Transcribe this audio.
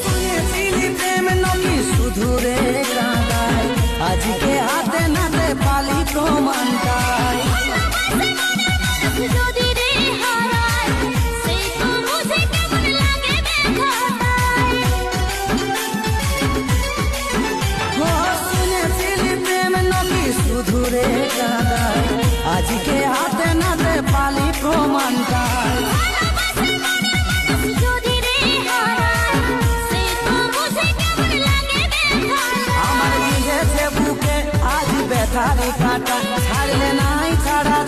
শুনেছিলি প্রেম নাকি শুধু রে কাঁদায়, আজকে হাতে নাতে পালি প্রমাণটাই। যদি রে হারায় সেই তো বুঝে কেমন লাগে ব্যথাটাই। ও শুনেছিলি প্রেম নাকি শুধু রে কাঁদায়, আজকে হাতে নাতে পালি প্রমাণটাই। যদি রে হারায় সেই তো বুঝে কেমন লাগে ব্যথাটাই। আমার বিঁধেছে বুকে আজ ব্যথার কাঁটা, ছাড়লে নাই ছাড়া